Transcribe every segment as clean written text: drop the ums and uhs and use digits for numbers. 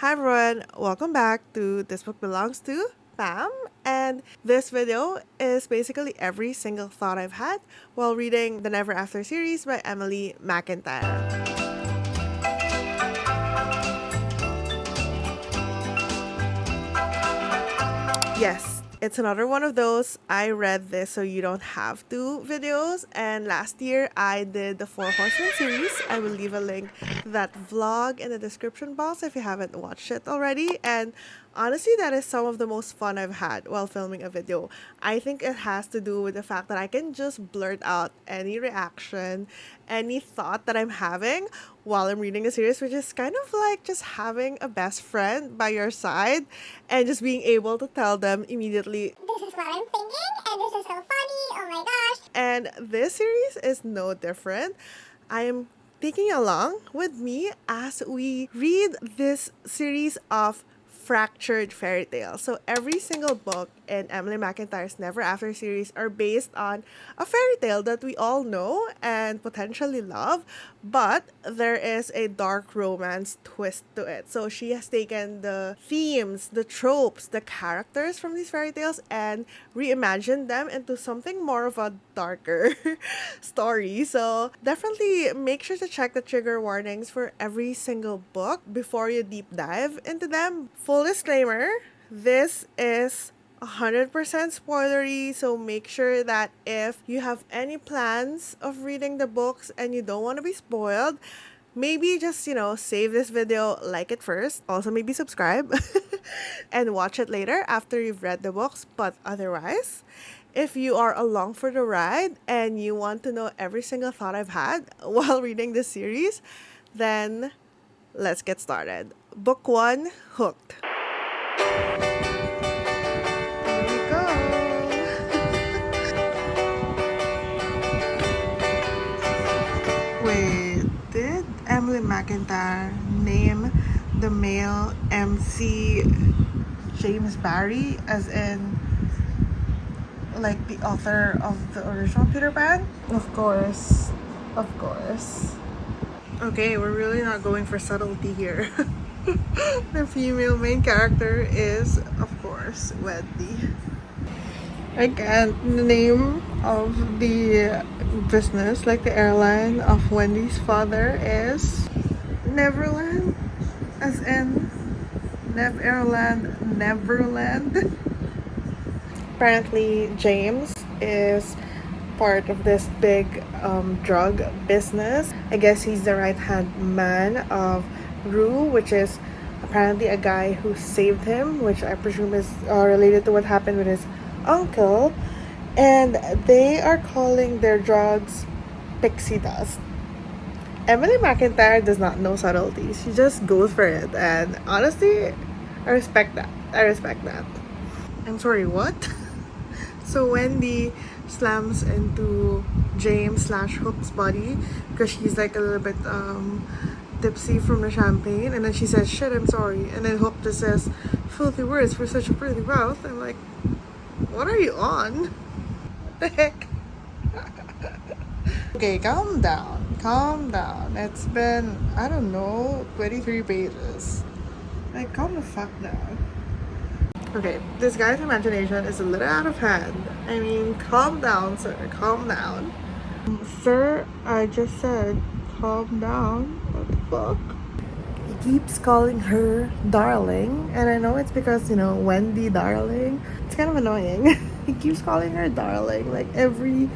Hi everyone, welcome back to This Book Belongs to Pam. And this video is basically every single thought I've had while reading the Never After series by Emily McIntyre. Yes, it's another one of those I read this so you don't have to videos. And last year I did the Four Horsemen series. I will leave a link to that vlog in the description box if you haven't watched it already. And honestly, that is some of the most fun I've had while filming a video. I think it has to do with the fact that I can just blurt out any reaction, any thought that I'm having while I'm reading a series, which is kind of like just having a best friend by your side and just being able to tell them immediately, This is what I'm thinking, and this is so funny. Oh my gosh. and this series is no different. I am taking you along with me as we read this series of fractured fairy tales. So every single book in Emily McIntyre's Never After series are based on a fairy tale that we all know and potentially love, but there is a dark romance twist to it. So she has taken the themes, the tropes, the characters from these fairy tales and reimagined them into something more of a darker story. So definitely make sure to check the trigger warnings for every single book before you deep dive into them. Full disclaimer, this is 100% spoilery, so make sure that if you have any plans of reading the books and you don't want to be spoiled, maybe just, save this video, like it first, also maybe subscribe, and watch it later after you've read the books. But otherwise, if you are along for the ride and you want to know every single thought I've had while reading this series, then let's get started. Book 1, Hooked. Here we go. Wait, did Emily McIntyre name the male MC James Barry as in like the author of the original Peter Pan? Of course. Of course. Okay, we're really not going for subtlety here. The female main character is, of course, Wendy. Again, the name of the business, like the airline of Wendy's father, is Neverland, as in Neverland. Apparently, James is part of this big drug business. I guess he's the right-hand man of Rue, which is apparently a guy who saved him, which I presume is related to what happened with his uncle. And they are calling their drugs pixie dust. Emily McIntyre does not know subtleties. She just goes for it. And honestly, I respect that. I'm sorry, what? So Wendy slams into James / Hook's body because she's like a little bit tipsy from the champagne, and then she says, "Shit, I'm sorry." And then Hook just says, "Filthy words for such a pretty mouth." I'm like, what are you on? What the heck? Okay, calm down. It's been, I don't know, 23 pages. Like, calm the fuck down. Okay, this guy's imagination is a little out of hand. I mean, calm down, sir. Calm down. Sir, I just said calm down. What the fuck? He keeps calling her darling, and I know it's because, Wendy darling. It's kind of annoying. He keeps calling her darling. Like every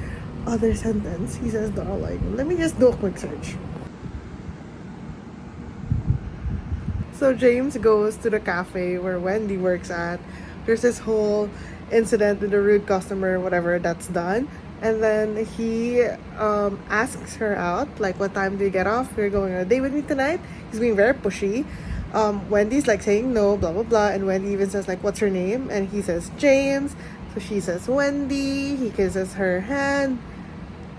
other sentence, he says darling. Let me just do a quick search. So James goes to the cafe where Wendy works at. There's this whole incident with the rude customer, whatever, that's done. And then he asks her out, like, what time do you get off? You're going on a date with me tonight? He's being very pushy. Wendy's like saying no, blah, blah, blah. And Wendy even says, like, what's her name? And he says, James. So she says, Wendy. He kisses her hand.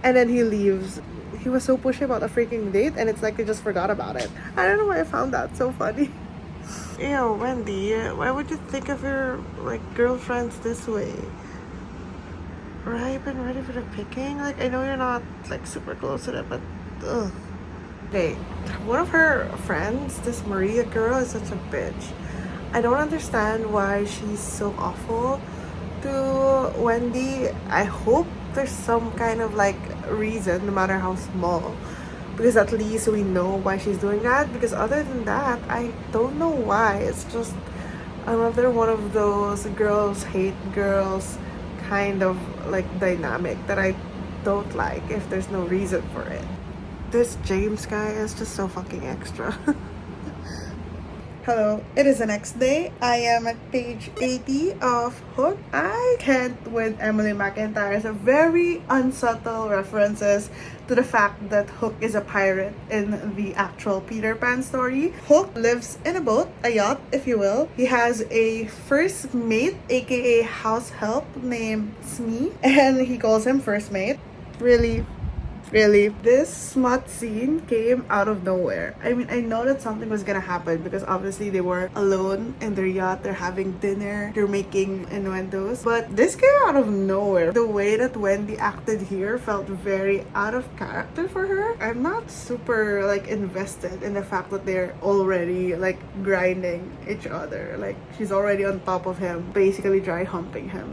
And then he leaves. He was so pushy about a freaking date, and it's like they just forgot about it. I don't know why I found that so funny. Ew, Wendy, why would you think of your, like, girlfriends this way? Ripe and ready for the picking? Like, I know you're not, like, super close to them, but, ugh. Okay, one of her friends, this Maria girl, is such a bitch. I don't understand why she's so awful to Wendy. I hope there's some kind of like reason, no matter how small, because at least we know why she's doing that. Because other than that, I don't know why. It's just another one of those girls hate girls kind of like dynamic that I don't like if there's no reason for it. This James guy is just so fucking extra. Hello, it is the next day. I am at page 80 of Hook. I can't with Emily McIntyre's very unsubtle references to the fact that Hook is a pirate in the actual Peter Pan story. Hook lives in a boat, a yacht if you will. He has a first mate, aka house help, named Smee, and he calls him first mate. Really, this smut scene came out of nowhere. I mean, I know that something was gonna happen because obviously they were alone in their yacht, they're having dinner, they're making innuendos. But this came out of nowhere. The way that Wendy acted here felt very out of character for her. I'm not super like invested in the fact that they're already like grinding each other. Like she's already on top of him, basically dry humping him.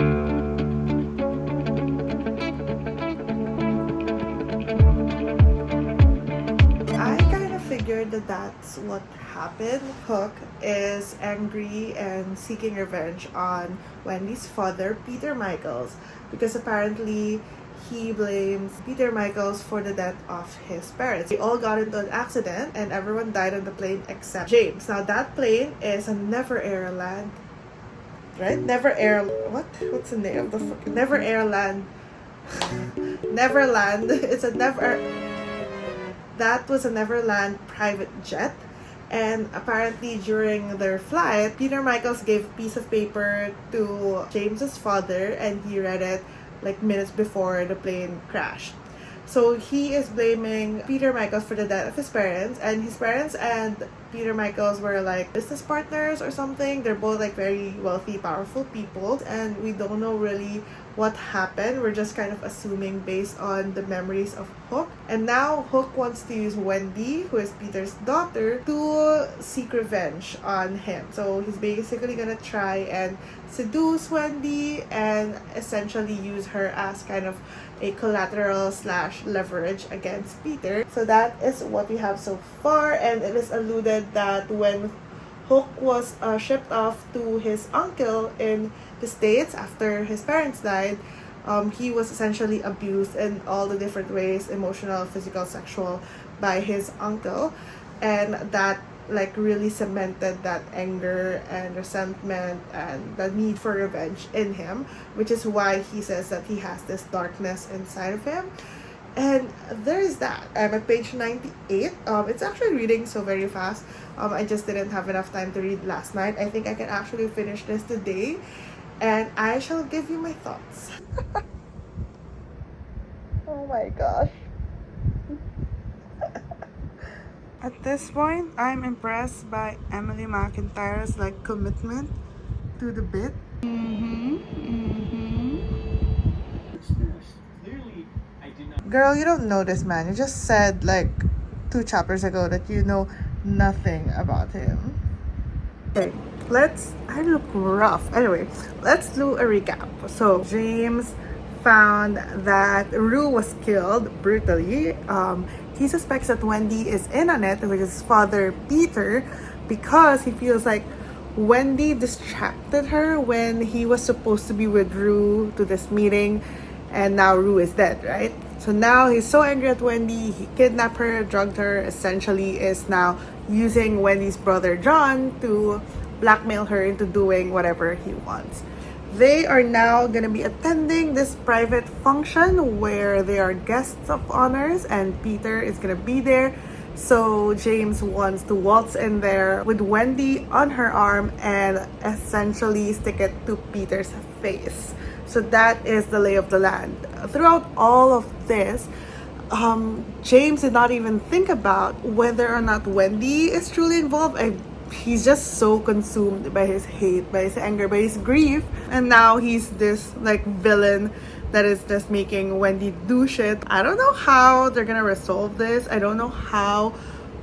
Figured that that's what happened. Hook is angry and seeking revenge on Wendy's father, Peter Michaels, because apparently he blames Peter Michaels for the death of his parents. They all got into an accident and everyone died on the plane except James. Now that plane is a Never Airland, right? What's the name of the fucking Never Airland? Neverland. It's a That was a Neverland private jet, and apparently during their flight, Peter Michaels gave a piece of paper to James's father and he read it like minutes before the plane crashed. So he is blaming Peter Michaels for the death of his parents, and his parents and Peter Michaels were like business partners or something. They're both like very wealthy, powerful people, and we don't know really what happened. We're just kind of assuming based on the memories of Hook. And now Hook wants to use Wendy, who is Peter's daughter, to seek revenge on him. So he's basically gonna try and seduce Wendy and essentially use her as kind of a collateral / leverage against Peter. So that is what we have so far, and it is alluded that when Hook was shipped off to his uncle in the States after his parents died, he was essentially abused in all the different ways, emotional, physical, sexual, by his uncle, and that like really cemented that anger and resentment and the need for revenge in him, which is why he says that he has this darkness inside of him. And there's that. I'm at page 98. It's actually reading so very fast. I just didn't have enough time to read last night. I think I can actually finish this today, and I shall give you my thoughts. Oh my gosh. At this point, I'm impressed by Emily McIntyre's like commitment to the bit. Girl, you don't know this man. You just said like 2 chapters ago that you know nothing about him. Okay, I look rough. Anyway, let's do a recap. So James found that Rue was killed brutally. He suspects that Wendy is in on it with his father Peter because he feels like Wendy distracted her when he was supposed to be with Rue to this meeting, and now Rue is dead, right? So now he's so angry at Wendy, he kidnapped her, drugged her, essentially is now using Wendy's brother John to blackmail her into doing whatever he wants. They are now going to be attending this private function where they are guests of honors and Peter is going to be there. So James wants to waltz in there with Wendy on her arm and essentially stick it to Peter's face. So that is the lay of the land. Throughout all of this, James did not even think about whether or not Wendy is truly involved. He's just so consumed by his hate, by his anger, by his grief, and now he's this like villain that is just making Wendy do shit. I don't know how they're gonna resolve this. I don't know how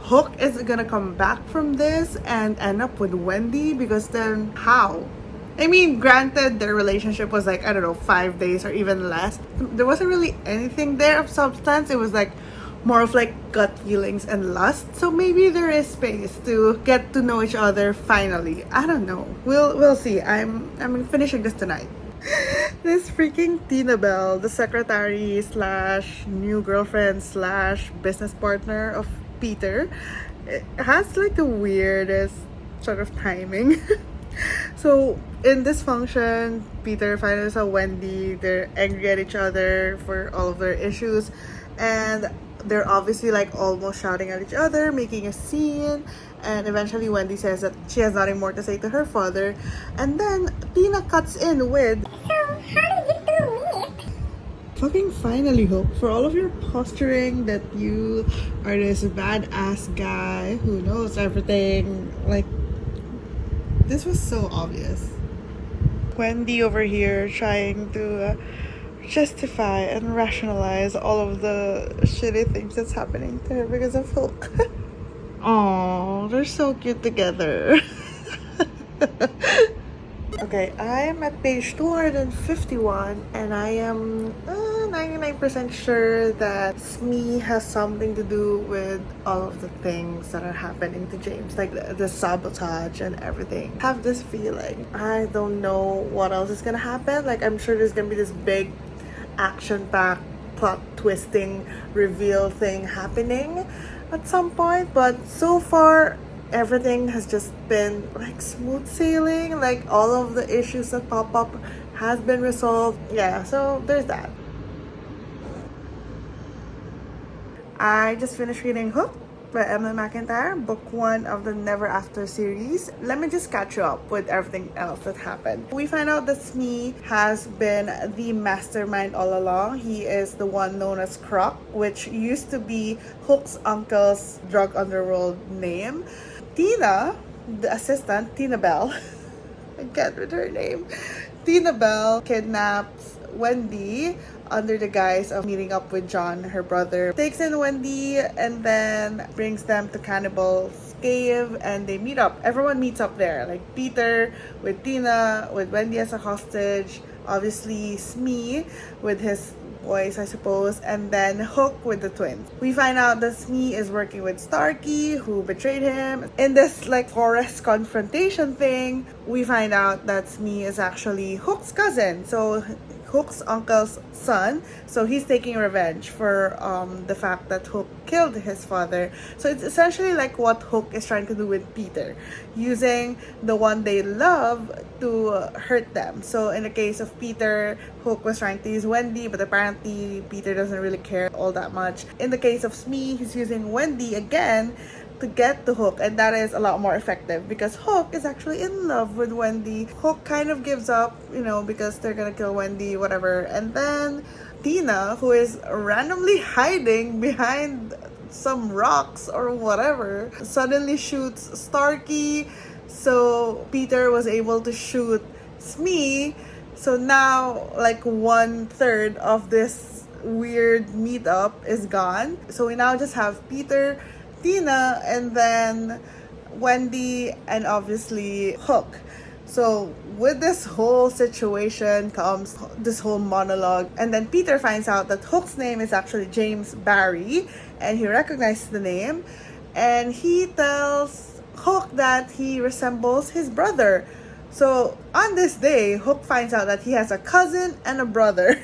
Hook is gonna come back from this and end up with Wendy, because then how? I mean, granted, their relationship was like, I don't know, 5 days or even less. There wasn't really anything there of substance. It was like more of like gut feelings and lust. So maybe there is space to get to know each other finally. I don't know. We'll see. I'm finishing this tonight. This freaking Tina Bell, the secretary slash new girlfriend slash business partner of Peter, it has like the weirdest sort of timing. So in this function, Peter finally saw Wendy. They're angry at each other for all of their issues, and they're obviously like almost shouting at each other, making a scene. And eventually, Wendy says that she has nothing more to say to her father, and then Tina cuts in with, So, how did you two meet? "Fucking finally, Hope, for all of your posturing that you are this badass guy who knows everything, like, this was so obvious." Wendy over here trying to justify and rationalize all of the shitty things that's happening to her because of Hook. Oh, they're so cute together. Okay, I am at page 251, and I am 99% sure that Smee has something to do with all of the things that are happening to James, like the sabotage and everything. I have this feeling. I don't know what else is gonna happen. Like, I'm sure there's gonna be this big action-packed, plot twisting reveal thing happening at some point, but so far everything has just been like smooth sailing. Like, all of the issues that pop up has been resolved. Yeah, so there's that. I just finished reading Hook by Emily McIntyre, book 1 of the Never After series. Let me just catch you up with everything else that happened. We find out that Smee has been the mastermind all along. He is the one known as Croc, which used to be Hook's uncle's drug underworld name. Tina, the assistant, Tina Bell, I can't read her name. Tina Bell kidnaps Wendy under the guise of meeting up with John, her brother. Takes in Wendy and then brings them to Cannibal's cave, and they meet up. Everyone meets up there, like Peter with Tina, with Wendy as a hostage, obviously Smee with his boys, I suppose, and then Hook with the twins. We find out that Smee is working with Starkey, who betrayed him. In this like forest confrontation thing, we find out that Smee is actually Hook's cousin, so Hook's uncle's son. So he's taking revenge for the fact that Hook killed his father. So it's essentially like what Hook is trying to do with Peter, using the one they love to hurt them. So in the case of Peter, Hook was trying to use Wendy, but apparently Peter doesn't really care all that much. In the case of Smee, he's using Wendy again to get the Hook, and that is a lot more effective because Hook is actually in love with Wendy. Hook kind of gives up, because they're gonna kill Wendy, whatever. And then Tina, who is randomly hiding behind some rocks or whatever, suddenly shoots Starkey. So Peter was able to shoot Smee. So now, like, 1/3 of this weird meetup is gone. So we now just have Peter, Tina, and then Wendy, and obviously Hook. So with this whole situation comes this whole monologue, and then Peter finds out that Hook's name is actually James Barry, and he recognizes the name, and he tells Hook that he resembles his brother. So on this day, Hook finds out that he has a cousin and a brother.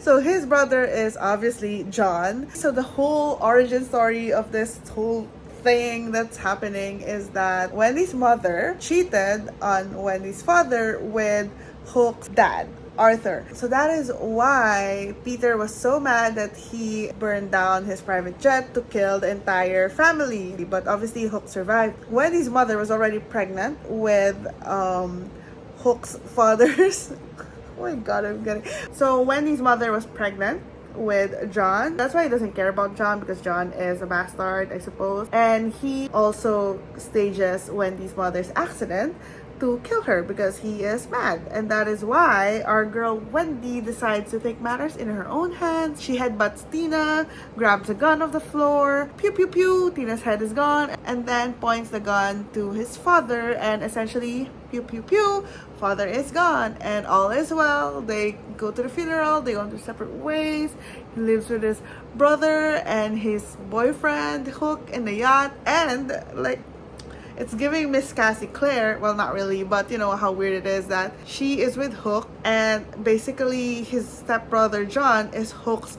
So his brother is obviously John. So the whole origin story of this whole thing that's happening is that Wendy's mother cheated on Wendy's father with Hook's dad, Arthur. So that is why Peter was so mad that he burned down his private jet to kill the entire family. But obviously Hook survived. Wendy's mother was already pregnant with Hook's father's oh my god, I'm getting... So Wendy's mother was pregnant with John. That's why he doesn't care about John, because John is a bastard, I suppose. And he also stages Wendy's mother's accident to kill her because he is mad. And that is why our girl Wendy decides to take matters in her own hands. She headbutts Tina, grabs a gun off the floor, pew pew pew, Tina's head is gone, and then points the gun to his father, and essentially, pew pew pew, father is gone, and all is well. They go to the funeral, they go into separate ways. He lives with his brother and his boyfriend, Hook, in the yacht, and like, it's giving Miss Cassie Claire, well, not really, but you know how weird it is that she is with Hook, and basically his stepbrother John is Hook's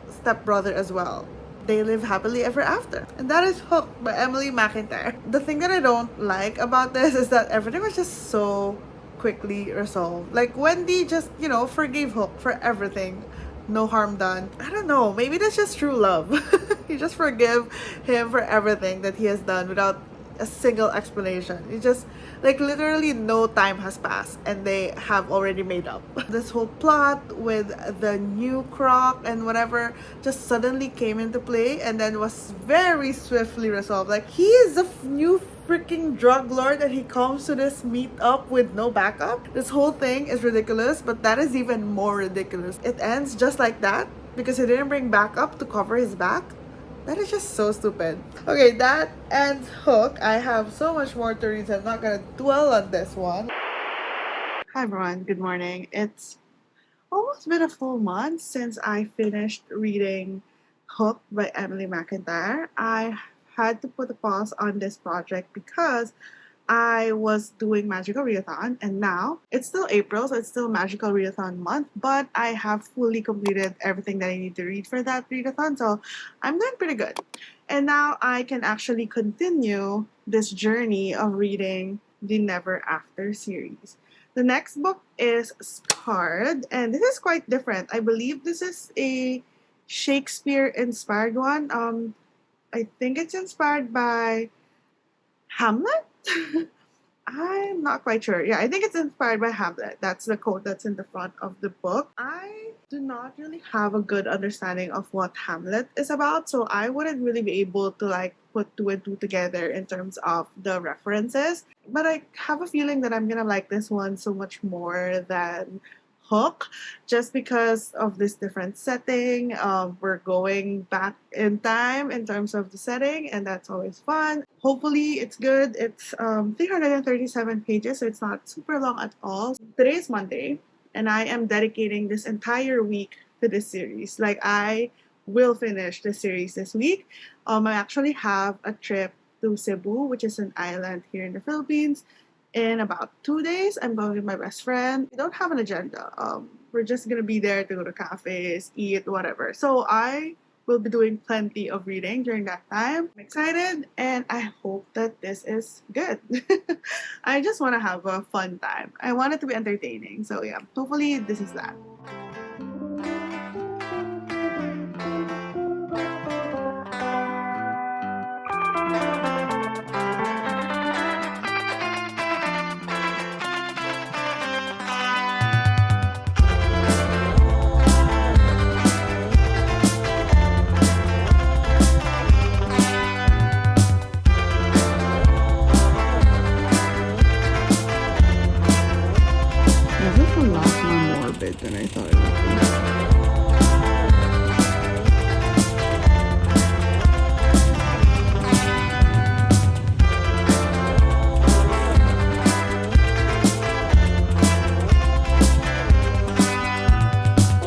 stepbrother as well. They live happily ever after. And that is Hook by Emily McIntyre. The thing that I don't like about this is that everything was just so quickly resolved. Like, Wendy just, you know, forgave Hook for everything. No harm done. I don't know, maybe that's just true love. You just forgive him for everything that he has done without a single explanation. It just, like, literally no time has passed and they have already made up. This whole plot with the new croc and whatever just suddenly came into play and then was very swiftly resolved. Like, he is a new freaking drug lord and he comes to this meet up with no backup. This whole thing is ridiculous, but that is even more ridiculous. It ends just like that because he didn't bring backup to cover his back. That is just so stupid. Okay, that ends Hook. I have so much more to read, so I'm not gonna dwell on this one. Hi everyone, good morning. It's almost been a full month since I finished reading Hook by Emily McIntyre. I had to put a pause on this project because I was doing Magical Readathon, and now it's still April, so it's still Magical Readathon month, but I have fully completed everything that I need to read for that readathon, so I'm doing pretty good. And now I can actually continue this journey of reading the Never After series. The next book is Scarred, and this is quite different. I believe this is a Shakespeare-inspired one. I think it's inspired by Hamlet? I'm not quite sure. Yeah, I think it's inspired by Hamlet. That's the quote that's in the front of the book. I do not really have a good understanding of what Hamlet is about, so I wouldn't really be able to like put two and two together in terms of the references. But I have a feeling that I'm gonna like this one so much more than Hook, just because of this different setting. We're going back in time in terms of the setting, and that's always fun. Hopefully it's good. It's 337 pages, so it's not super long at all. Today is Monday, and I am dedicating this entire week to this series. Like, I will finish the series this week. I actually have a trip to Cebu, which is an island here in the Philippines. In about 2 days, I'm going with my best friend. We don't have an agenda. We're just gonna be there to go to cafes, eat, whatever. So I will be doing plenty of reading during that time. I'm excited, and I hope that this is good. I just want to have a fun time. I want it to be entertaining. So yeah, hopefully this is that. This is a lot more morbid than I thought it would be.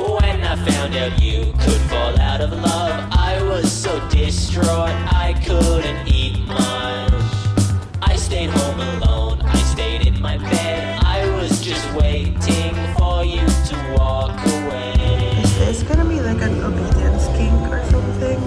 When I found out you could fall out of love, I was so distraught I couldn't eat much. I stayed home alone, I stayed in my bed. I was just waiting for you to walk away. Is this gonna be like an obedience kink or something?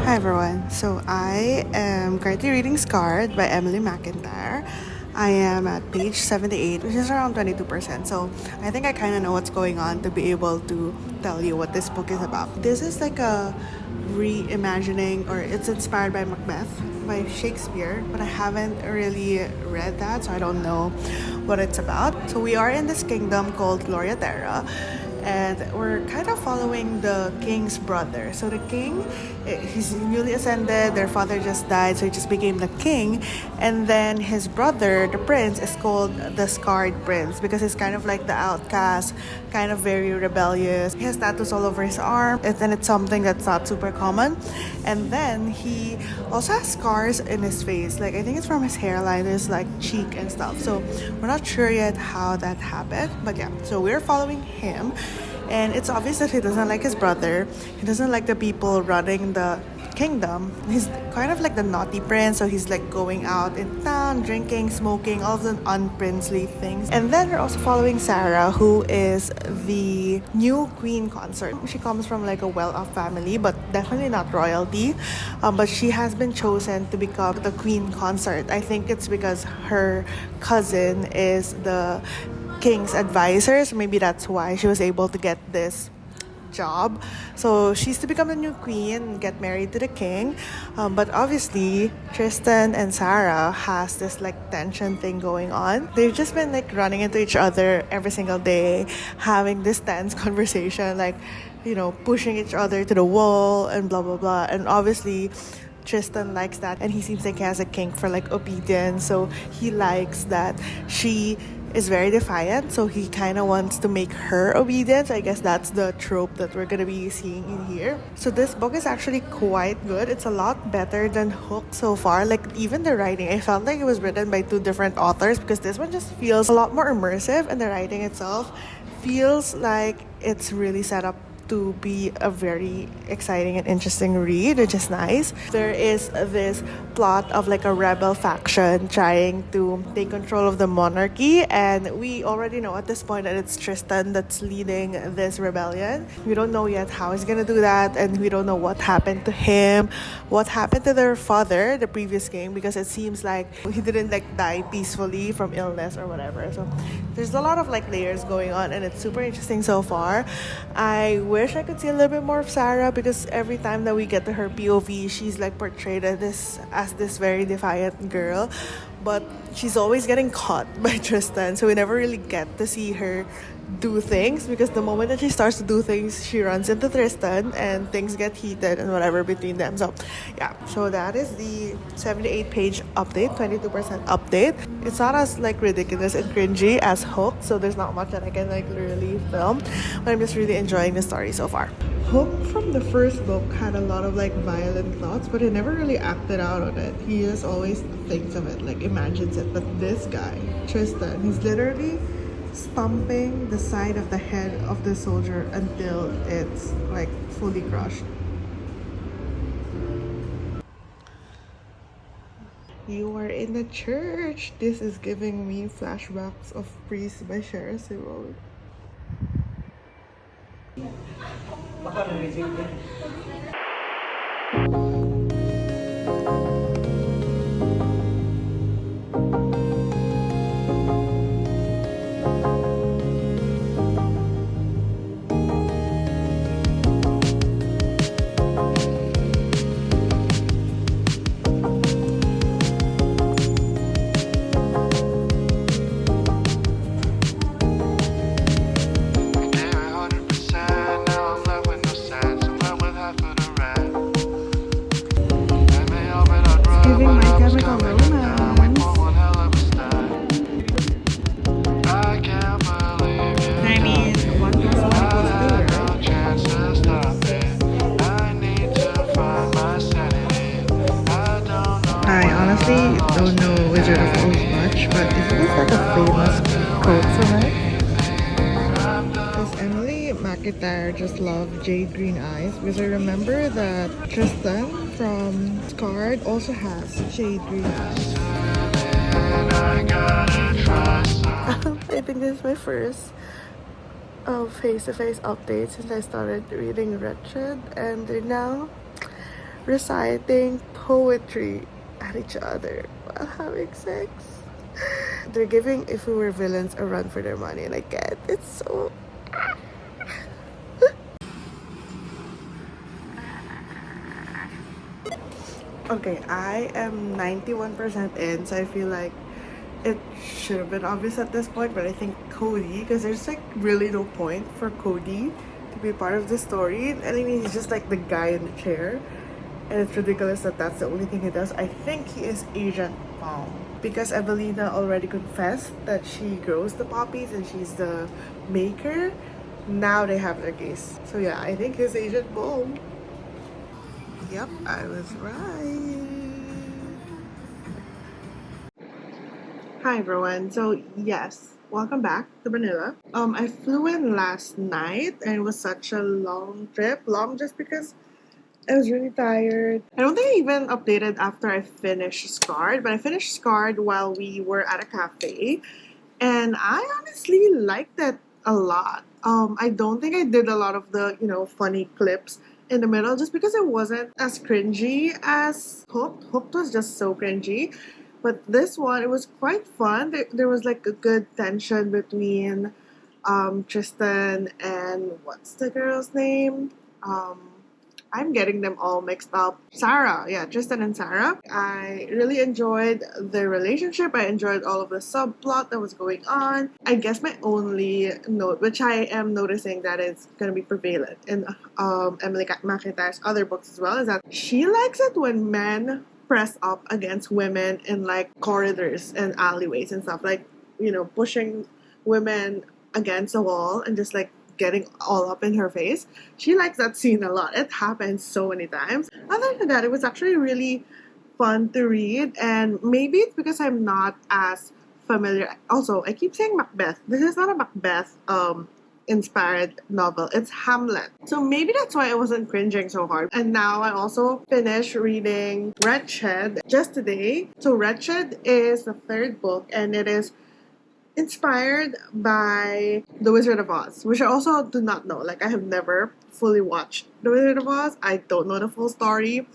Hi everyone. So I am currently reading Scarred by Emily McIntyre. I am at page 78, which is around 22%. So I think I kind of know what's going on to be able to tell you what this book is about. This is like a reimagining, or it's inspired by Macbeth by Shakespeare, but I haven't really read that, so I don't know what it's about. So we are in this kingdom called Gloria Terra, and we're kind of following the king's brother. So the king, he's newly ascended, their father just died, so he just became the king. And then his brother, the prince, is called the Scarred Prince because he's kind of like the outcast, kind of very rebellious. He has tattoos all over his arm, and it's something that's not super common. And then he also has scars in his face, like I think it's from his hairline, his like cheek and stuff. So we're not sure yet how that happened, but yeah, so we're following him, and it's obvious that he doesn't like his brother. He doesn't like the people running the kingdom. He's kind of like the naughty prince, so he's like going out in town, drinking, smoking, all of the unprincely things. And then we're also following Sarah, who is the new queen consort. She comes from like a well-off family, but definitely not royalty. But she has been chosen to become the queen consort. I think it's because her cousin is the king's advisor, so maybe that's why she was able to get this job. So she's to become the new queen, get married to the king. But obviously Tristan and Sarah has this like tension thing going on. They've just been like running into each other every single day, having this tense conversation, like, you know, pushing each other to the wall and blah blah blah. And obviously Tristan likes that, and he seems like he has a kink for like obedience, so he likes that she is very defiant, so he kind of wants to make her obedient. So I guess that's the trope that we're gonna be seeing in here. So this book is actually quite good. It's a lot better than Hook so far. Like even the writing, I felt like it was written by two different authors, because this one just feels a lot more immersive, and the writing itself feels like it's really set up to be a very exciting and interesting read, which is nice. There is this plot of like a rebel faction trying to take control of the monarchy, and we already know at this point that it's Tristan that's leading this rebellion. We don't know yet how he's gonna do that, and we don't know what happened to him, what happened to their father, the previous king, because it seems like he didn't like die peacefully from illness or whatever. So there's a lot of like layers going on, and it's super interesting so far. I wish I could see a little bit more of Sarah, because every time that we get to her POV, she's like portrayed as this very defiant girl, but she's always getting caught by Tristan, so we never really get to see her do things, because the moment that she starts to do things, she runs into Tristan and things get heated and whatever between them. So yeah, so that is the 78-page update, 22% update. It's not as like ridiculous and cringy as Hook, so there's not much that I can like really film, but I'm just really enjoying the story so far. Hook from the first book had a lot of like violent thoughts, but he never really acted out on it. He just always thinks of it, like imagines it. But this guy, Tristan, he's literally stomping the side of the head of the soldier until it's like fully crushed. You are in the church. This is giving me flashbacks of Priest by Shara Sewell. I honestly don't know Wizard of Oz much, but it feels like a famous quote from it. Does Emily McIntyre just love Jade Green Eyes? Because I remember that Tristan from Scarred also has Jade Green Eyes. I think this is my first face-to-face update since I started reading Wretched, and they're now reciting poetry at each other while having sex. They're giving If We Were Villains a run for their money, and I get it. It's so... Okay, I am 91% in, so I feel like it should have been obvious at this point, but I think Cody, because there's like really no point for Cody to be part of the story. I mean, he's just like the guy in the chair, and it's ridiculous that that's the only thing he does. I think he is Agent Palm because Evelina already confessed that she grows the poppies and she's the maker. Now they have their case. So yeah, I think he's Agent Palm. Yep, I was right. Hi everyone. So yes, welcome back to Manila. I flew in last night and it was such a long trip. Long just because I was really tired. I don't think I even updated after I finished Scarred, but I finished Scarred while we were at a cafe, and I honestly liked it a lot. I don't think I did a lot of the funny clips in the middle just because it wasn't as cringy as Hooked. Hooked was just so cringy. But this one, it was quite fun. There was like a good tension between Tristan and what's the girl's name? I'm getting them all mixed up. Sarah, yeah, Tristan and Sarah. I really enjoyed their relationship. I enjoyed all of the subplot that was going on. I guess my only note, which I am noticing that is going to be prevalent in Emily McIntyre's other books as well, is that she likes it when men press up against women in like corridors and alleyways and stuff, like pushing women against a wall and just like getting all up in her face. She likes that scene a lot. It happens so many times. Other than that, it was actually really fun to read, and maybe it's because I'm not as familiar. Also, I keep saying Macbeth. This is not a Macbeth inspired novel. It's Hamlet. So maybe that's why I wasn't cringing so hard. And now I also finished reading Wretched just today. So Wretched is the third book and it is inspired by The Wizard of Oz, which I also do not know. Like, I have never fully watched The Wizard of Oz. I don't know the full story.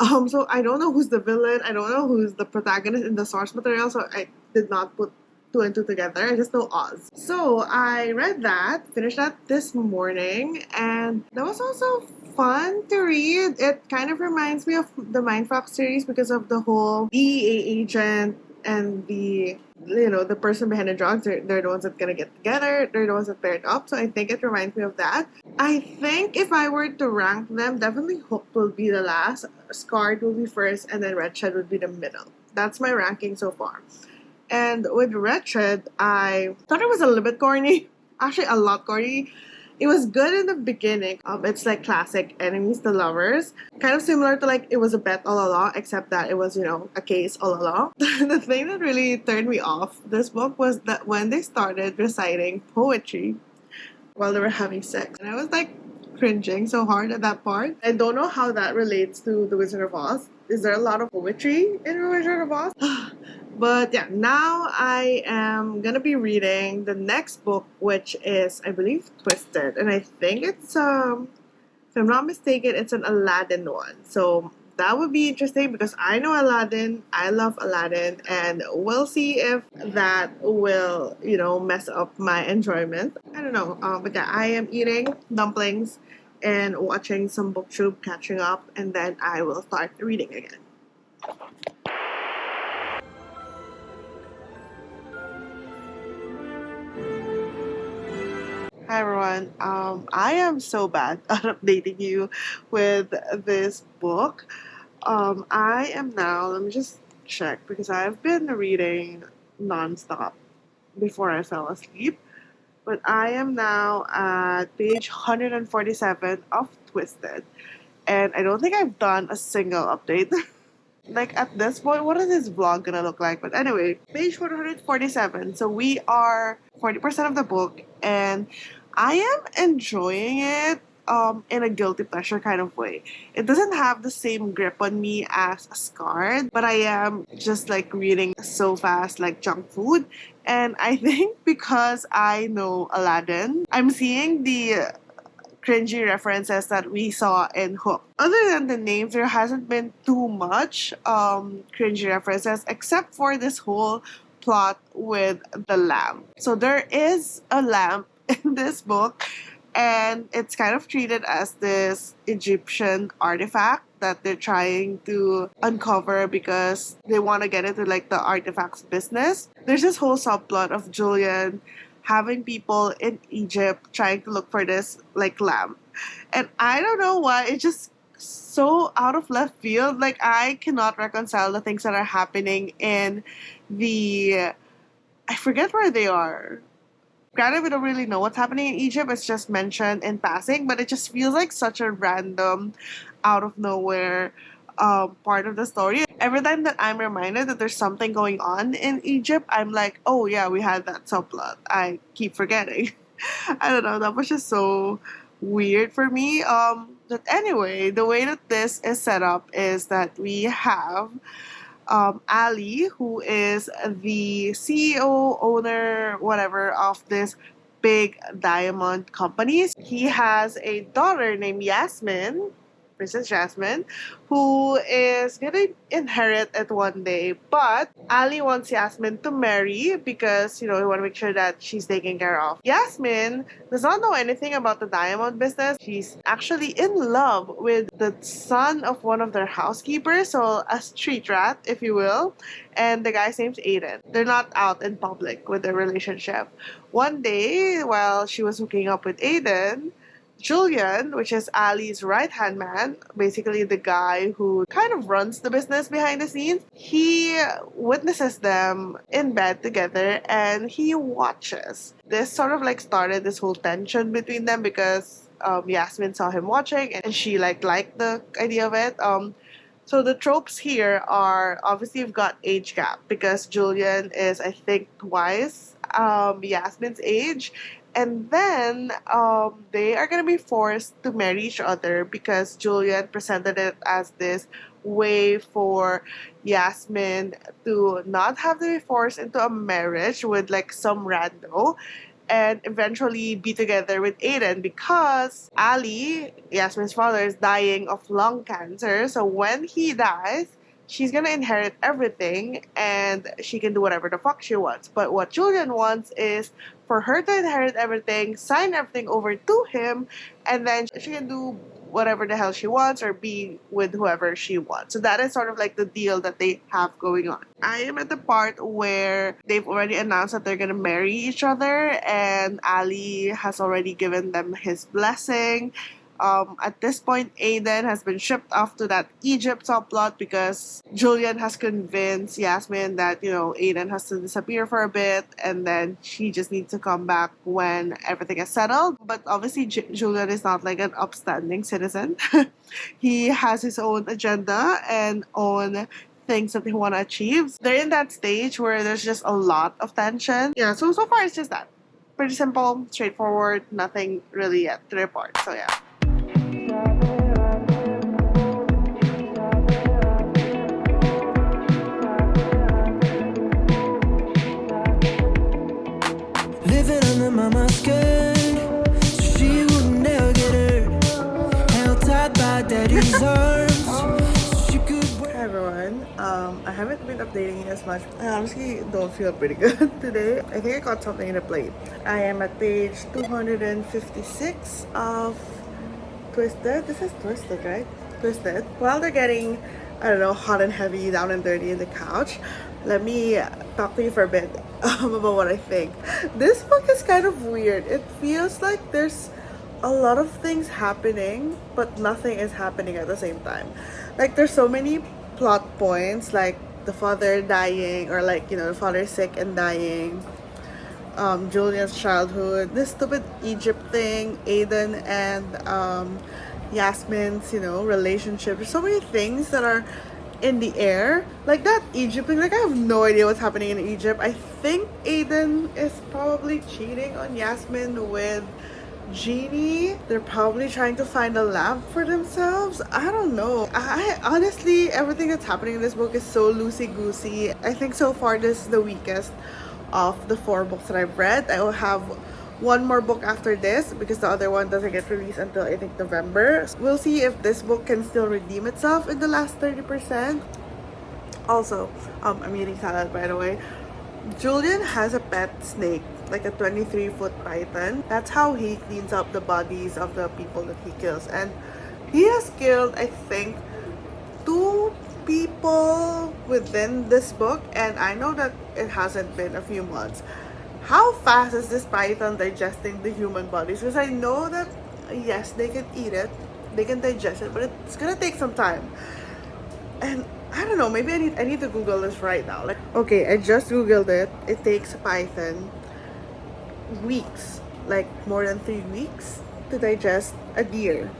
So I don't know who's the villain. I don't know who's the protagonist in the source material. So I did not put two and two together. I just know Oz. So I read that, finished that this morning, and that was also fun to read. It kind of reminds me of the Mindfuck series because of the whole DEA agent and the the person behind the drugs. They're the ones that gonna get together. They're the ones that paired up. So I think it reminds me of that. I think if I were to rank them, definitely Hooked will be the last, Scarred will be first, and then Wretched would be the middle. That's my ranking so far. And with Wretched, I thought it was a little bit corny. Actually, a lot corny. It was good in the beginning. It's like classic enemies to lovers. Kind of similar to like It Was a Bet All Along, except that it was, a case all along. The thing that really turned me off this book was that when they started reciting poetry while they were having sex. And I was like cringing so hard at that part. I don't know how that relates to The Wizard of Oz. Is there a lot of poetry in The Wizard of Oz? But yeah, now I am gonna be reading the next book, which is, I believe, Twisted. And I think it's, if I'm not mistaken, it's an Aladdin one. So that would be interesting because I know Aladdin, I love Aladdin, and we'll see if that will, mess up my enjoyment. I don't know. But yeah, I am eating dumplings and watching some booktube, catching up, and then I will start reading again. Hi everyone. I am so bad at updating you with this book. I am now, let me just check because I've been reading nonstop before I fell asleep. But I am now at page 147 of Twisted. And I don't think I've done a single update. Like at this point, what is this vlog gonna look like? But anyway, page 147. So we are 40% of the book, and I am enjoying it in a guilty pleasure kind of way. It doesn't have the same grip on me as Scarred, but I am just like reading so fast like junk food. And I think because I know Aladdin, I'm seeing the cringy references that we saw in Hook. Other than the names, there hasn't been too much cringy references except for this whole plot with the lamp. So there is a lamp in this book, and it's kind of treated as this Egyptian artifact that they're trying to uncover because they want to get into like the artifacts business. There's this whole subplot of Julian having people in Egypt trying to look for this like lamp. And I don't know why, it's just so out of left field. Like, I cannot reconcile the things that are happening in the, I forget where they are. Granted, we don't really know what's happening in Egypt. It's just mentioned in passing, but it just feels like such a random, out of nowhere part of the story. Every time that I'm reminded that there's something going on in Egypt, I'm like, oh yeah, we had that subplot. I keep forgetting. I don't know. That was just so weird for me. But anyway, the way that this is set up is that we have Ali, who is the CEO, owner, whatever, of this big diamond company. He has a daughter named Yasmin, Princess Jasmine, who is gonna inherit it one day. But Ali wants Yasmin to marry because, you know, we want to make sure that she's taken care of. Yasmin does not know anything about the diamond business. She's actually in love with the son of one of their housekeepers, so a street rat, if you will. And the guy's name's Aiden. They're not out in public with their relationship. One day, while she was hooking up with Aiden, Julian, which is Ali's right-hand man, basically the guy who kind of runs the business behind the scenes, he witnesses them in bed together and he watches. This sort of like started this whole tension between them because Yasmin saw him watching and she liked the idea of it. So the tropes here are, obviously you've got age gap because Julian is, I think, twice Yasmin's age. And then they are going to be forced to marry each other because Julian presented it as this way for Yasmin to not have to be forced into a marriage with like some rando and eventually be together with Aiden because Ali, Yasmin's father, is dying of lung cancer. So when he dies, she's gonna inherit everything and she can do whatever the fuck she wants. But what Julian wants is for her to inherit everything, sign everything over to him, and then she can do whatever the hell she wants or be with whoever she wants. So that is sort of like the deal that they have going on. I am at the part where they've already announced that they're gonna marry each other and Ali has already given them his blessing. At this point, Aiden has been shipped off to that Egypt subplot because Julian has convinced Yasmin that, you know, Aiden has to disappear for a bit and then she just needs to come back when everything is settled. But obviously, Julian is not like an upstanding citizen. He has his own agenda and own things that they want to achieve. They're in that stage where there's just a lot of tension. Yeah, so far it's just that. Pretty simple, straightforward, nothing really yet to report. So yeah. Living under mama's skirt, so she would never get hurt. Held tight by daddy's arms, so she could Hi everyone, I haven't been updating you as much. I honestly don't feel pretty good today. I think I caught something in the plate. I am at page 256 of Twisted. This is Twisted, right? Twisted. While they're getting, I don't know, hot and heavy, down and dirty in the couch, let me talk to you for a bit about what I think. This book is kind of weird. It feels like there's a lot of things happening, but nothing is happening at the same time. Like, there's so many plot points, like the father dying, or like, you know, the father is sick and dying. Julian's childhood, this stupid Egypt thing, Aiden and Yasmin's, you know, relationship. There's so many things that are in the air. Like that Egypt thing, like I have no idea what's happening in Egypt. I think Aiden is probably cheating on Yasmin with Genie. They're probably trying to find a lamp for themselves. I don't know. I honestly, everything that's happening in this book is so loosey-goosey. I think so far this is the weakest of the 4 books that I've read. I will have one more book after this because the other one doesn't get released until I think November. We'll see if this book can still redeem itself in the last 30%. Also, I'm eating salad by the way. Julian has a pet snake, like a 23-foot python. That's how he cleans up the bodies of the people that he kills. And he has killed, I think, people within this book, and I know that it hasn't been a few months. How fast is this python digesting the human bodies? Because I know that yes, they can eat it, they can digest it, but it's gonna take some time. And I don't know, maybe I need to Google this right now. Like, okay, I just Googled it. It takes a python weeks, like more than 3 weeks, to digest a deer.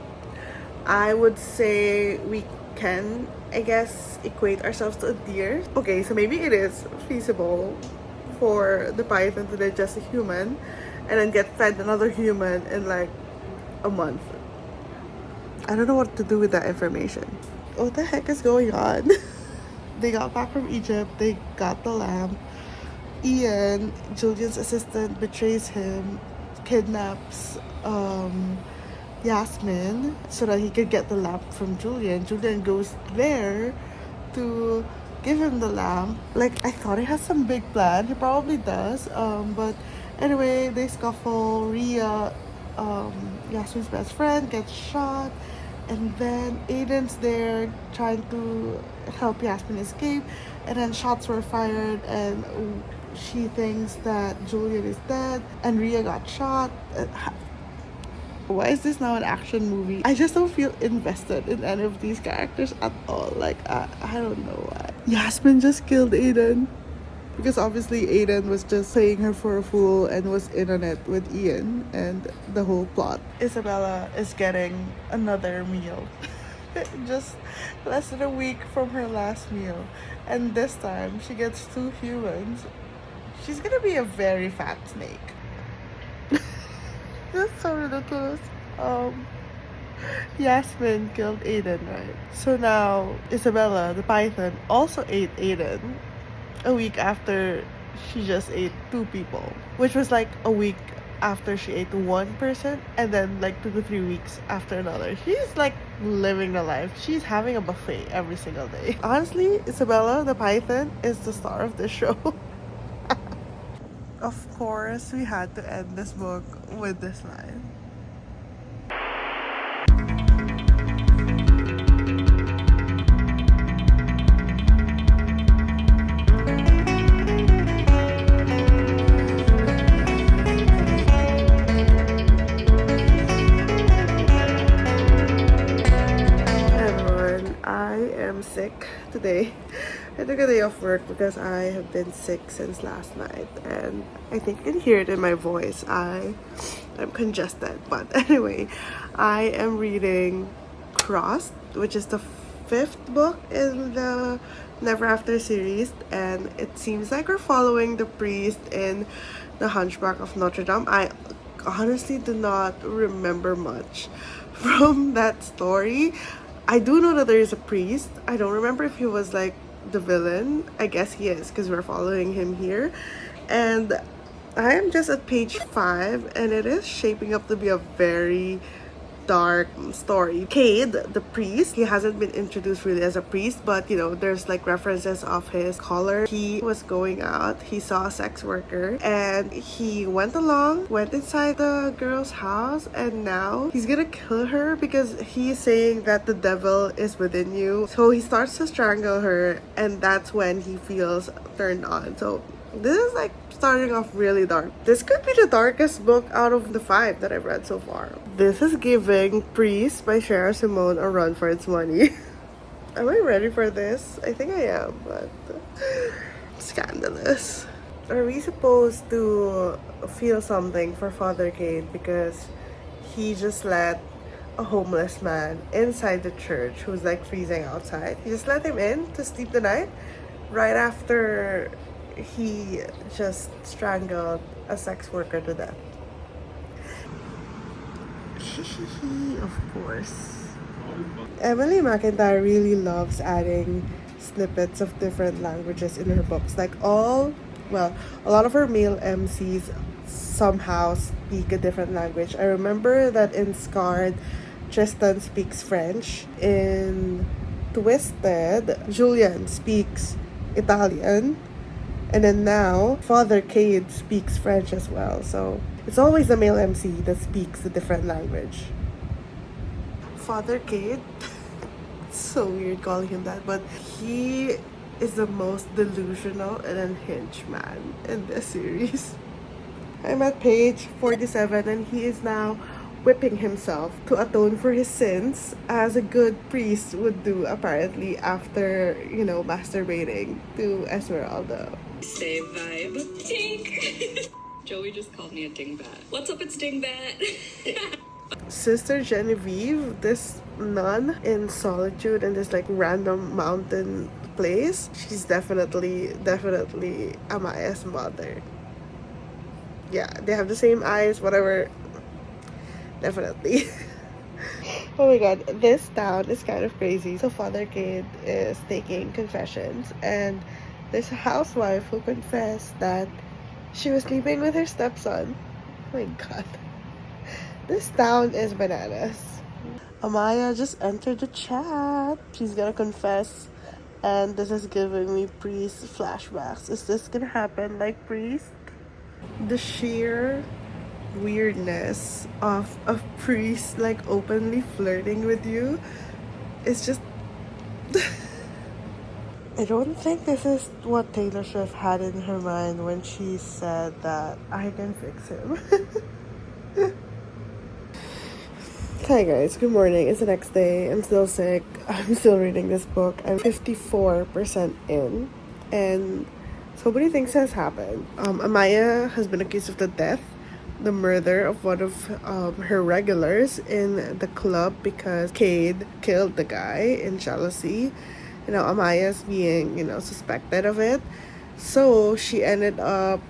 I would say we can, I guess, equate ourselves to a deer. Okay, so maybe it is feasible for the python to digest a human and then get fed another human in like a month. I don't know what to do with that information. What the heck is going on? They got back from Egypt, they got the lamb. Ian, Julian's assistant, betrays him, kidnaps Yasmin so that he could get the lamp from Julian. Julian goes there to give him the lamp. Like, I thought he has some big plan. He probably does. But anyway, they scuffle. Rhea, Yasmin's best friend, gets shot. And then Aiden's there trying to help Yasmin escape. And then shots were fired and she thinks that Julian is dead. And Rhea got shot. Why is this now an action movie? I just don't feel invested in any of these characters at all. Like, I don't know why. Yasmin just killed Aiden. Because obviously Aiden was just playing her for a fool and was in on it with Ian and the whole plot. Isabella is getting another meal. Just less than a week from her last meal. And this time, she gets 2 humans. She's gonna be a very fat snake. That's so ridiculous. Yasmin killed Aiden, right? So now Isabella, the python, also ate Aiden a week after she just ate 2 people, which was like a week after she ate 1 person, and then like 2 to 3 weeks after another. She's like living the life. She's having a buffet every single day. Honestly, Isabella, the python, is the star of this show. Of course, we had to end this book with this line. Everyone, I am sick today. I took a day off work because I have been sick since last night, and I think you can hear it in my voice. I'm congested, but anyway, I am reading Crossed, which is the 5th book in the Never After series, and it seems like we're following the priest in The Hunchback of Notre Dame. I honestly do not remember much from that story. I do know that there is a priest. I don't remember if he was like the villain. I guess he is because we're following him here. And I am just at page 5, and it is shaping up to be a very dark story. Cade, the priest, he hasn't been introduced really as a priest, but you know, there's like references of his collar. He was going out, he saw a sex worker, and he went inside the girl's house, and now he's gonna kill her because he's saying that the devil is within you. So he starts to strangle her, and that's when he feels turned on. So this is like starting off really dark. This could be the darkest book out of the 5 that I've read so far. This is giving Priest by Sarah Simone a run for its money. Am I ready for this? I think I am, but scandalous. Are we supposed to feel something for Father Cade because he just let a homeless man inside the church who's like freezing outside? He just let him in to sleep the night right after he just strangled a sex worker to death. Of course. Emily McIntyre really loves adding snippets of different languages in her books. Like a lot of her male MCs somehow speak a different language. I remember that in Scarred, Tristan speaks French. In Twisted, Julian speaks Italian. And then now, Father Cade speaks French as well. So it's always the male MC that speaks a different language. Father Cade It's so weird calling him that, but he is the most delusional and unhinged man in this series. I'm at page 47 and he is now whipping himself to atone for his sins, as a good priest would do apparently after, masturbating to Esmeralda. Say vibe. Tink. Joey just called me a dingbat. What's up, it's dingbat. Sister Genevieve, this nun in solitude in this like random mountain place, she's definitely Amaya's mother. Yeah, they have the same eyes, whatever. Definitely. Oh my god, this town is kind of crazy. So Father Cade is taking confessions, and there's a housewife who confessed that she was sleeping with her stepson. Oh my god. This town is bananas. Amaya just entered the chat. She's gonna confess, and this is giving me priest flashbacks. Is this gonna happen like priest? The sheer weirdness of a priest like openly flirting with you is just I don't think this is what Taylor Swift had in her mind when she said that I can fix him. Hi guys, good morning. It's the next day. I'm still sick. I'm still reading this book. I'm 54% in, and so many things has happened. Amaya has been accused of the murder of one of her regulars in the club because Cade killed the guy in jealousy. Amaya's being, suspected of it. So she ended up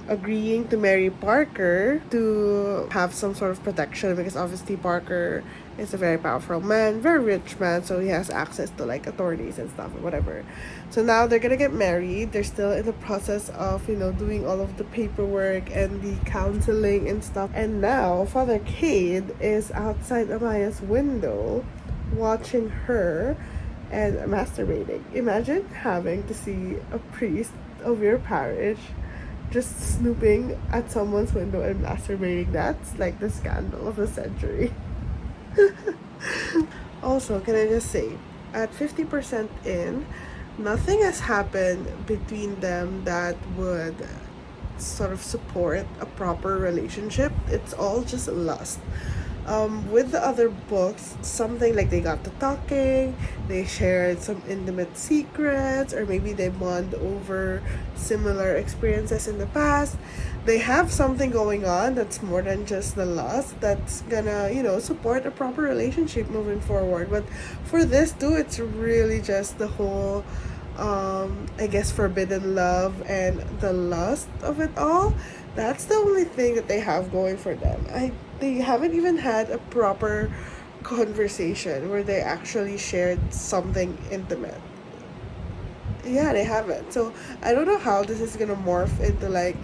agreeing to marry Parker to have some sort of protection, because obviously Parker is a very powerful man, very rich man, so he has access to like attorneys and stuff or whatever. So now they're gonna get married. They're still in the process of doing all of the paperwork and the counseling and stuff, and now Father Cade is outside Amaya's window watching her and masturbating. Imagine having to see a priest of your parish just snooping at someone's window and masturbating. That's like the scandal of the century. Also, can I just say, at 50% in, nothing has happened between them that would sort of support a proper relationship. It's all just lust. With the other books, something like they got to talking, they shared some intimate secrets, or maybe they bond over similar experiences in the past. They have something going on that's more than just the lust, that's gonna, support a proper relationship moving forward. But for this too, it's really just the whole I guess forbidden love and the lust of it all. That's the only thing that they have going for them. They haven't even had a proper conversation where they actually shared something intimate. Yeah, they haven't. So I don't know how this is gonna morph into like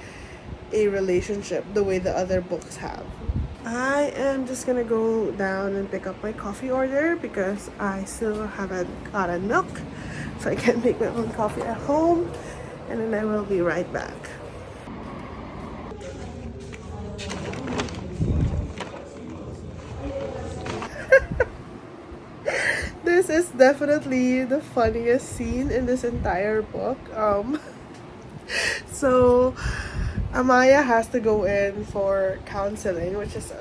a relationship the way the other books have. I am just gonna go down and pick up my coffee order because I still haven't gotten milk, so I can't make my own coffee at home, and then I will be right back. This is definitely the funniest scene in this entire book. So Amaya has to go in for counseling, which is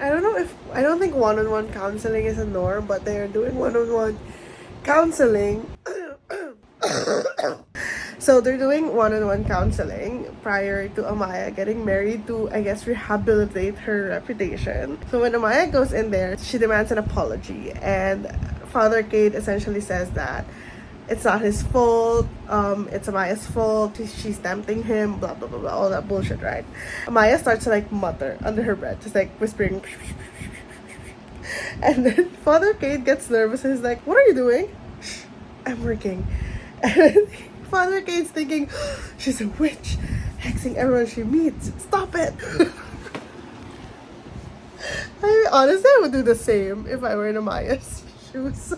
I don't think one-on-one counseling is a norm, but they are doing one-on-one counseling. So they're doing one-on-one counseling prior to Amaya getting married to, I guess, rehabilitate her reputation. So when Amaya goes in there, she demands an apology, and Father Cade essentially says that it's not his fault, it's Amaya's fault, she's tempting him, blah blah blah blah, all that bullshit, right? Amaya starts to like mutter under her breath, just like whispering. And then Father Cade gets nervous and he's like, "What are you doing?" "I'm working." And Father Cade's thinking, "She's a witch, hexing everyone she meets. Stop it." Honestly, I would do the same if I were in Amaya's shoes.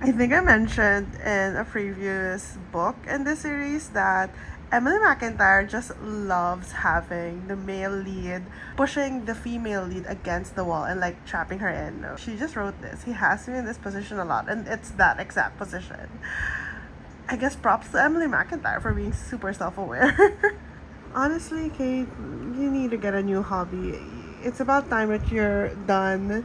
I think I mentioned in a previous book in this series that Emily McIntyre just loves having the male lead pushing the female lead against the wall and like trapping her in. She just wrote this. He has me in this position a lot, and it's that exact position. I guess props to Emily McIntyre for being super self-aware. Honestly, Kate, you need to get a new hobby. It's about time that you're done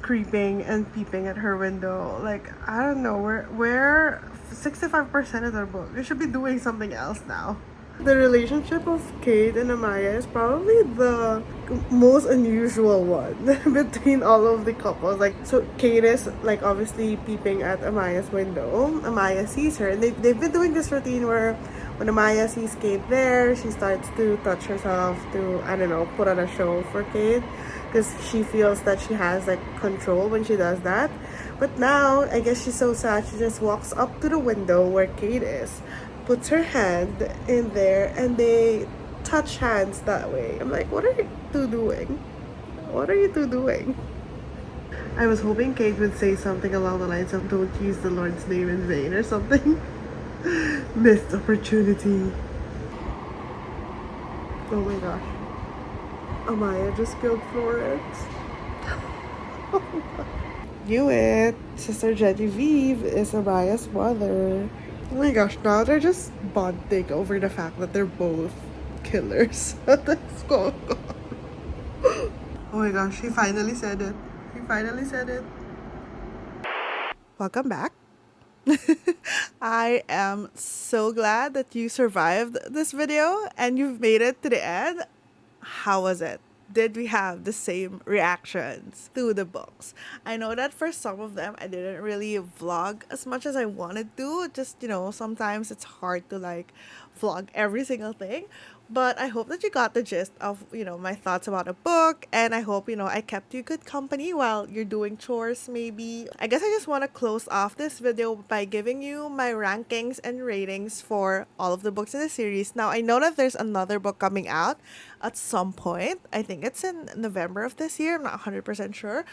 creeping and peeping at her window. Like, I don't know, we're 65% of the book. You should be doing something else now. The relationship of Kate and Amaya is probably the most unusual one between all of the couples. Like, so Kate is like obviously peeping at Amaya's window. Amaya sees her, and they've been doing this routine where when Amaya sees Kate there, she starts to touch herself to, I don't know, put on a show for Kate, because she feels that she has like control when she does that. But now, I guess she's so sad, she just walks up to the window where Kate is, puts her hand in there, and they touch hands that way. I'm like, what are you two doing? What are you two doing? I was hoping Kate would say something along the lines of don't use the Lord's name in vain or something. Missed opportunity. Oh my gosh. Amaya just killed Florence. Oh my god. Knew it. Sister Genevieve is Amaya's mother. Oh my gosh, now they're just bonding over the fact that they're both killers. Let's go. Oh my gosh, he finally said it. He finally said it. Welcome back. I am so glad that you survived this video and you've made it to the end. How was it? Did we have the same reactions to the books? I know that for some of them, I didn't really vlog as much as I wanted to. Just, sometimes it's hard to like vlog every single thing. But I hope that you got the gist of, my thoughts about a book. And I hope, I kept you good company while you're doing chores, maybe. I guess I just want to close off this video by giving you my rankings and ratings for all of the books in the series. Now, I know that there's another book coming out at some point. I think it's in November of this year. I'm not 100% sure.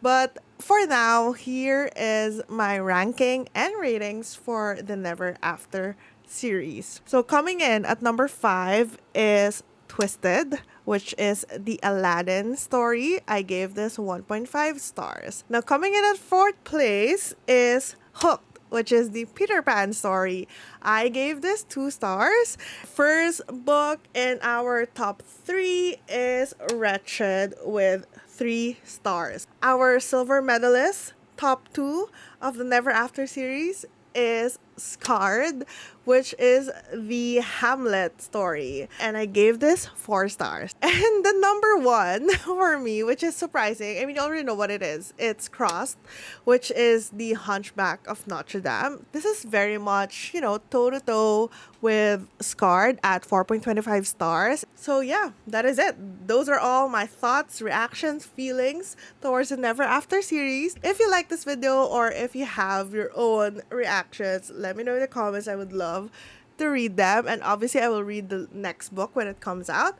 But for now, here is my ranking and ratings for the Never After series. So coming in at number 5 is Twisted, which is the Aladdin story. I gave this 1.5 stars. Now coming in at 4th place is Hooked, which is the Peter Pan story. I gave this 2 stars. First book in our top 3 is Wretched with 3 stars. Our silver medalist, top 2 of the Never After series, is Scarred, which is the Hamlet story, and I gave this 4 stars. And the number 1 for me, which is surprising, I mean, you already know what it is. It's Crossed, which is the Hunchback of Notre Dame. This is very much, toe-to-toe with Scarred at 4.25 stars. So yeah, that is it. Those are all my thoughts, reactions, feelings towards the Never After series. If you like this video or if you have your own reactions, let me know in the comments. I would love to read them, and obviously I will read the next book when it comes out.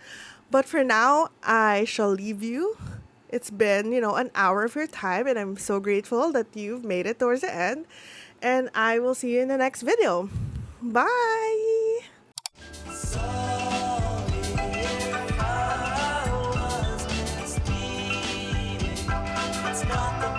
But for now, I shall leave you. It's been, an hour of your time, and I'm so grateful that you've made it towards the end. And I will see you in the next video. Bye! Sorry if I was misleading. It's not the